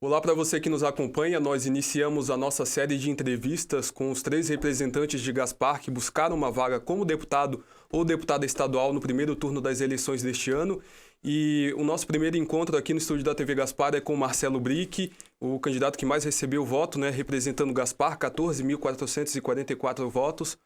Olá para você que nos acompanha, nós iniciamos a nossa série de entrevistas com os 3 representantes de Gaspar que buscaram uma vaga como deputado ou deputada estadual no primeiro turno das eleições deste ano. E o nosso primeiro encontro aqui no estúdio da TV Gaspar é com o Marcelo Brick, o candidato que mais recebeu voto, representando Gaspar, 14.444 votos.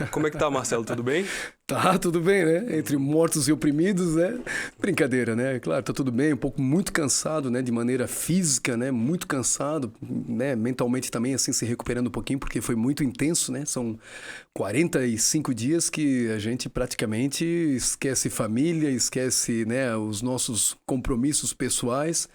Como é que tá, Marcelo? Tudo bem? Tá, tudo bem, né? Entre mortos e oprimidos, né? Brincadeira, né? Claro, tá tudo bem, um pouco muito cansado, né? De maneira física, né? Muito cansado, né? Mentalmente também, assim, se recuperando um pouquinho, porque foi muito intenso, né? São 45 dias que a gente praticamente esquece família, esquece, né? Os nossos compromissos pessoais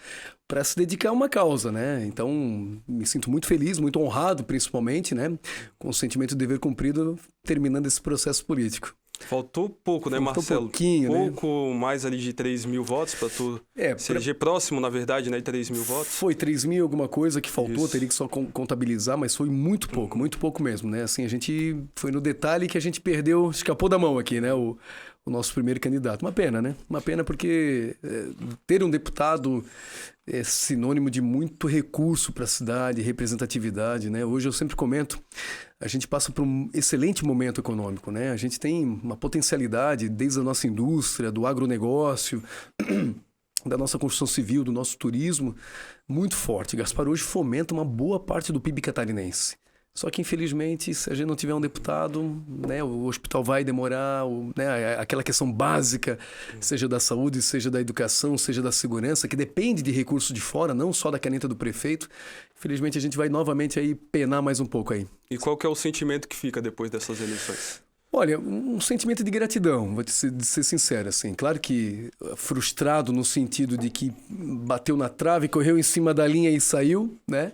para se dedicar a uma causa, né? Então, me sinto muito feliz, muito honrado, principalmente, né? Com o sentimento de dever cumprido, terminando esse processo político. Faltou pouco, né, Faltou Marcelo? Pouquinho, pouco mais ali de 3 mil votos para tu se eleger próximo, na verdade, né, de 3 mil votos. Foi 3 mil alguma coisa que faltou, Isso. Teria que só contabilizar, mas foi muito pouco mesmo, né? Assim, a gente foi no detalhe que a gente perdeu, escapou da mão aqui, né? O nosso primeiro candidato. Uma pena, né? Uma pena porque ter um deputado é sinônimo de muito recurso para a cidade, representatividade, né? Hoje eu sempre comento, a gente passa por um excelente momento econômico, né? A gente tem uma potencialidade desde a nossa indústria, do agronegócio, da nossa construção civil, do nosso turismo, muito forte. Gaspar hoje fomenta uma boa parte do PIB catarinense. Só que, infelizmente, se a gente não tiver um deputado, né, o hospital vai demorar, né, aquela questão básica, seja da saúde, seja da educação, seja da segurança, que depende de recursos de fora, não só da caneta do prefeito. Infelizmente, a gente vai novamente aí penar mais um pouco aí. E qual que é o sentimento que fica depois dessas eleições? Olha, um sentimento de gratidão, vou ser sincero, assim. Claro que frustrado no sentido de que bateu na trave, correu em cima da linha e saiu, né?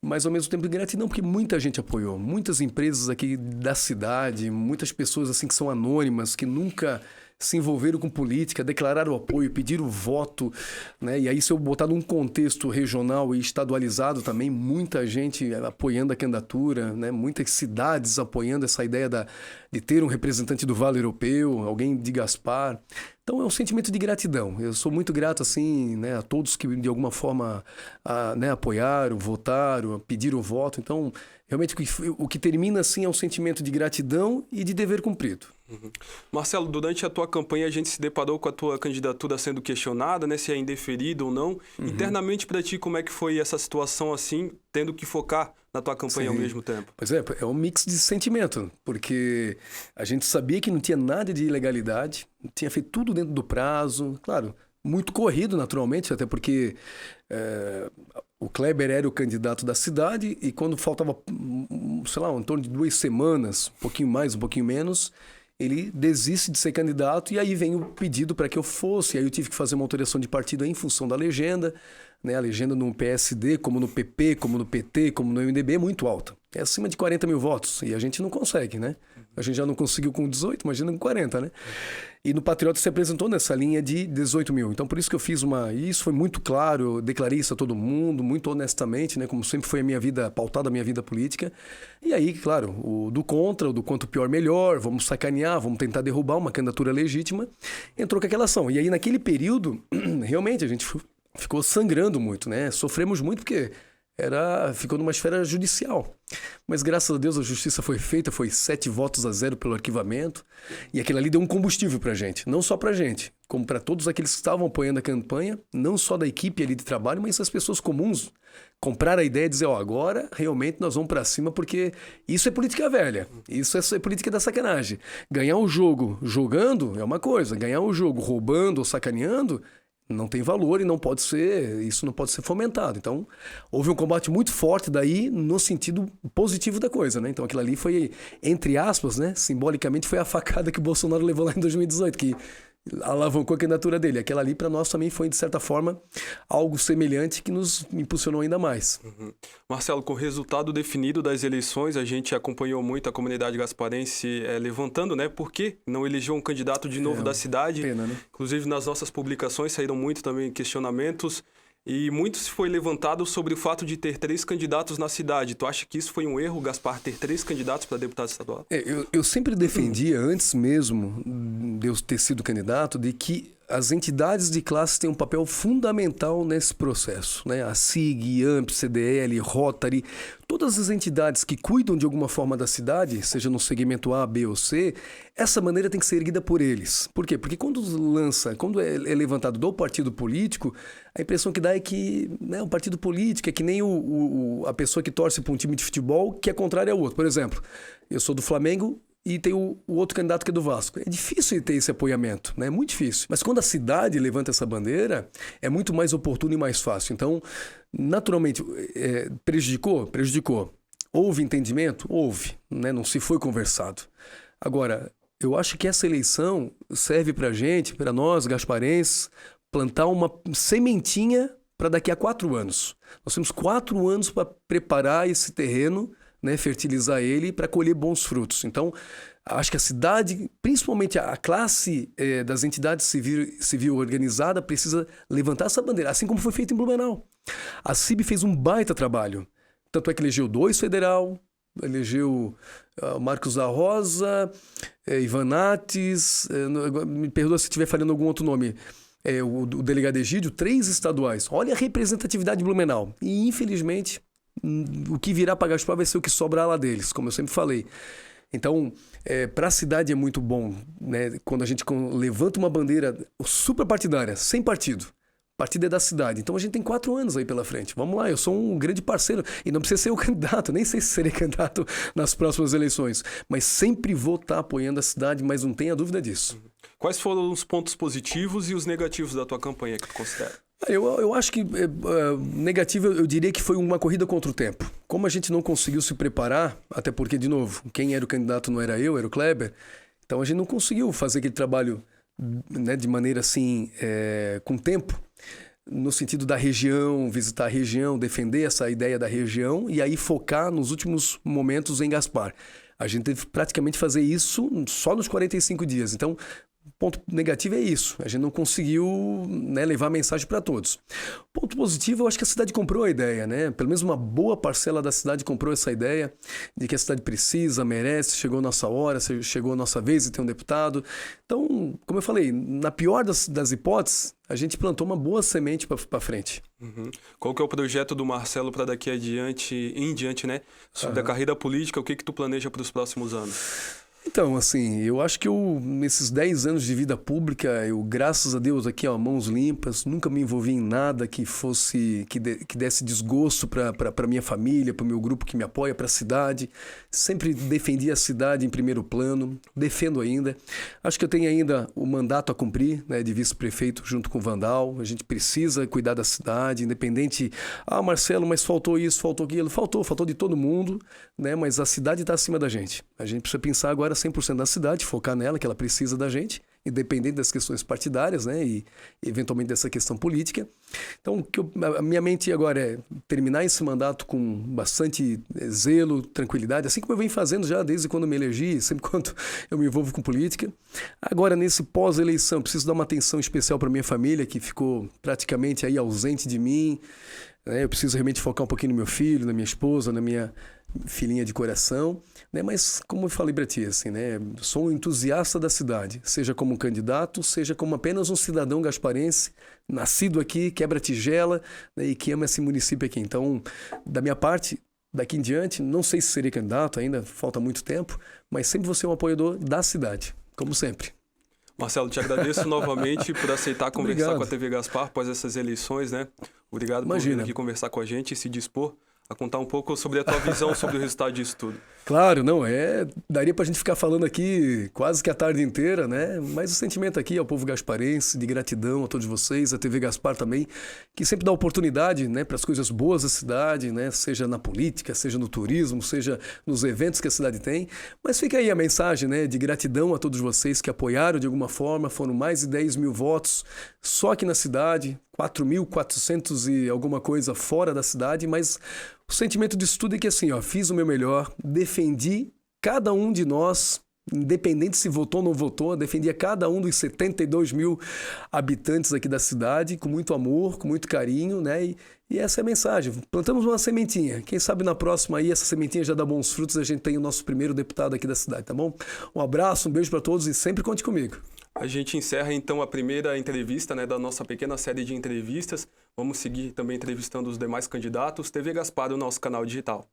Mas, ao mesmo tempo, de gratidão, porque muita gente apoiou. Muitas empresas aqui da cidade, muitas pessoas assim que são anônimas, que nunca se envolveram com política, declararam apoio, pediram voto, né? E aí, se eu botar num contexto regional e estadualizado também, muita gente apoiando a candidatura, né? Muitas cidades apoiando essa ideia de ter um representante do Vale Europeu, alguém de Gaspar. Então, é um sentimento de gratidão. Eu sou muito grato, assim, né, a todos que, de alguma forma, né, apoiaram, votaram, pediram o voto. Então, realmente, o que termina, assim, é um sentimento de gratidão e de dever cumprido. Uhum. Marcelo, durante a tua campanha, a gente se deparou com a tua candidatura sendo questionada, né, se é indeferida ou não. Uhum. Internamente, para ti, como é que foi essa situação, assim, tendo que focar na tua campanha ao mesmo tempo? Pois é um mix de sentimento, porque a gente sabia que não tinha nada de ilegalidade, tinha feito tudo dentro do prazo, claro, muito corrido naturalmente, até porque o Kleber era o candidato da cidade e quando faltava, sei lá, em torno de 2 semanas, um pouquinho mais, um pouquinho menos, ele desiste de ser candidato e aí vem o pedido para que eu fosse, aí eu tive que fazer uma alteração de partido em função da legenda, né? A legenda no PSD, como no PP, como no PT, como no MDB é muito alta. É acima de 40 mil votos e a gente não consegue, né? A gente já não conseguiu com 18, imagina com 40, né? E no Patriota se apresentou nessa linha de 18 mil. Então, por isso que eu fiz E isso foi muito claro, eu declarei isso a todo mundo, muito honestamente, né? Como sempre foi a minha vida, pautada a minha vida política. E aí, claro, o do contra, o do quanto pior melhor, vamos sacanear, vamos tentar derrubar uma candidatura legítima, entrou com aquela ação. E aí, naquele período, realmente, a gente ficou sangrando muito, né? Sofremos muito porque ficou numa esfera judicial. Mas graças a Deus a justiça foi feita, foi 7-0 pelo arquivamento. E aquilo ali deu um combustível pra gente. Não só pra gente, como para todos aqueles que estavam apoiando a campanha, não só da equipe ali de trabalho, mas as pessoas comuns. Comprar a ideia e dizer, agora realmente nós vamos pra cima porque isso é política velha. Isso é política da sacanagem. Ganhar o jogo jogando é uma coisa. Ganhar o jogo roubando ou sacaneando não tem valor e isso não pode ser fomentado. Então, houve um combate muito forte daí no sentido positivo da coisa, né? Então, aquilo ali foi, entre aspas, né? Simbolicamente foi a facada que o Bolsonaro levou lá em 2018, que alavancou a candidatura dele. Aquela ali, para nós, também foi, de certa forma, algo semelhante que nos impulsionou ainda mais. Uhum. Marcelo, com o resultado definido das eleições, a gente acompanhou muito a comunidade gasparense levantando, né? Por que não elegeu um candidato de novo da cidade? Pena, né? Inclusive, nas nossas publicações saíram muito também questionamentos. E muito se foi levantado sobre o fato de ter 3 candidatos na cidade. Tu acha que isso foi um erro, Gaspar, ter 3 candidatos para deputado estadual? Eu sempre defendia, antes mesmo de eu ter sido candidato, de que as entidades de classe têm um papel fundamental nesse processo, né? A SIG, IAMP, CDL, Rotary, todas as entidades que cuidam de alguma forma da cidade, seja no segmento A, B ou C, essa bandeira tem que ser erguida por eles. Por quê? Porque quando é levantado do partido político, a impressão que dá é que, né, o partido político é que nem a pessoa que torce para um time de futebol que é contrária ao outro. Por exemplo, eu sou do Flamengo e tem o outro candidato que é do Vasco. É difícil ter esse apoiamento, né? É muito difícil. Mas quando a cidade levanta essa bandeira, é muito mais oportuno e mais fácil. Então, naturalmente, prejudicou? Prejudicou. Houve entendimento? Houve, né? Não se foi conversado. Agora, eu acho que essa eleição serve para gente, para nós, gasparenses, plantar uma sementinha para daqui a 4 anos. Nós temos 4 anos para preparar esse terreno, né, fertilizar ele para colher bons frutos. Então, acho que a cidade, principalmente a classe das entidades civil organizada, precisa levantar essa bandeira, assim como foi feito em Blumenau. A CIB fez um baita trabalho. Tanto é que elegeu 2 federal, elegeu Marcos da Rosa, Ivan Nates, me perdoa se estiver falando algum outro nome, o delegado Egídio, 3 estaduais. Olha a representatividade de Blumenau. E, infelizmente, o que virá para Gaspar vai ser o que sobrar lá deles, como eu sempre falei. Então, para a cidade é muito bom, né, quando a gente levanta uma bandeira super partidária, sem partido. Partido é da cidade. Então a gente tem 4 anos aí pela frente. Vamos lá, eu sou um grande parceiro e não precisa ser o candidato, nem sei se serei candidato nas próximas eleições, mas sempre vou estar apoiando a cidade, mas não tenha dúvida disso. Quais foram os pontos positivos e os negativos da tua campanha que tu considera? Eu acho que negativo, eu diria que foi uma corrida contra o tempo. Como a gente não conseguiu se preparar, até porque, de novo, quem era o candidato não era eu, era o Kleber, então a gente não conseguiu fazer aquele trabalho, né, de maneira assim, com tempo, no sentido da região, visitar a região, defender essa ideia da região e aí focar nos últimos momentos em Gaspar. A gente teve praticamente fazer isso só nos 45 dias. Então, ponto negativo é isso. A gente não conseguiu, né, levar a mensagem para todos. Ponto positivo, eu acho que a cidade comprou a ideia, né? Pelo menos uma boa parcela da cidade comprou essa ideia de que a cidade precisa, merece, chegou a nossa hora, chegou a nossa vez de ter um deputado. Então, como eu falei, na pior das hipóteses, a gente plantou uma boa semente para frente. Uhum. Qual que é o projeto do Marcelo para daqui em diante, né? Sobre a carreira política, o que tu planeja para os próximos anos? Então, assim, eu acho que nesses 10 anos de vida pública, graças a Deus, aqui, ó, mãos limpas, nunca me envolvi em nada que desse desgosto para minha família, para o meu grupo que me apoia, para a cidade. Sempre defendi a cidade em primeiro plano, defendo ainda. Acho que eu tenho ainda o mandato a cumprir, né, de vice-prefeito junto com o Vandal. A gente precisa cuidar da cidade, independente. Ah, Marcelo, mas faltou isso, faltou aquilo. Faltou de todo mundo, né, mas a cidade está acima da gente. A gente precisa pensar agora 100% na cidade, focar nela, que ela precisa da gente, independente das questões partidárias, né, e eventualmente dessa questão política. Então, a minha mente agora é terminar esse mandato com bastante zelo, tranquilidade, assim como eu venho fazendo já desde quando me elegi, sempre quando eu me envolvo com política. Agora, nesse pós-eleição, preciso dar uma atenção especial para minha família, que ficou praticamente aí ausente de mim. Eu preciso realmente focar um pouquinho no meu filho, na minha esposa, na minha filhinha de coração, né? Mas como eu falei para ti, assim, né? Sou um entusiasta da cidade, seja como um candidato, seja como apenas um cidadão gasparense, nascido aqui, quebra-tigela, né? E que ama esse município aqui. Então, da minha parte, daqui em diante, não sei se serei candidato ainda, falta muito tempo, mas sempre vou ser um apoiador da cidade, como sempre. Marcelo, te agradeço novamente por aceitar conversar Obrigado. com a TV Gaspar após essas eleições, né? Obrigado por vir aqui conversar com a gente e se dispor a contar um pouco sobre a tua visão sobre o resultado disso tudo. Claro, não, daria pra gente ficar falando aqui quase que a tarde inteira, né? Mas o sentimento aqui ao povo gasparense, de gratidão a todos vocês, a TV Gaspar também, que sempre dá oportunidade, né, para as coisas boas da cidade, né? Seja na política, seja no turismo, seja nos eventos que a cidade tem. Mas fica aí a mensagem, né, de gratidão a todos vocês que apoiaram de alguma forma, foram mais de 10 mil votos só aqui na cidade, 4.400 e alguma coisa fora da cidade, mas o sentimento disso tudo é que assim, ó, fiz o meu melhor, defendi cada um de nós, independente se votou ou não votou, defendia cada um dos 72 mil habitantes aqui da cidade, com muito amor, com muito carinho, né? E E essa é a mensagem. Plantamos uma sementinha. Quem sabe na próxima aí essa sementinha já dá bons frutos e a gente tem o nosso primeiro deputado aqui da cidade, tá bom? Um abraço, um beijo para todos e sempre conte comigo. A gente encerra então a primeira entrevista, né, da nossa pequena série de entrevistas. Vamos seguir também entrevistando os demais candidatos. TV Gaspar, o nosso canal digital.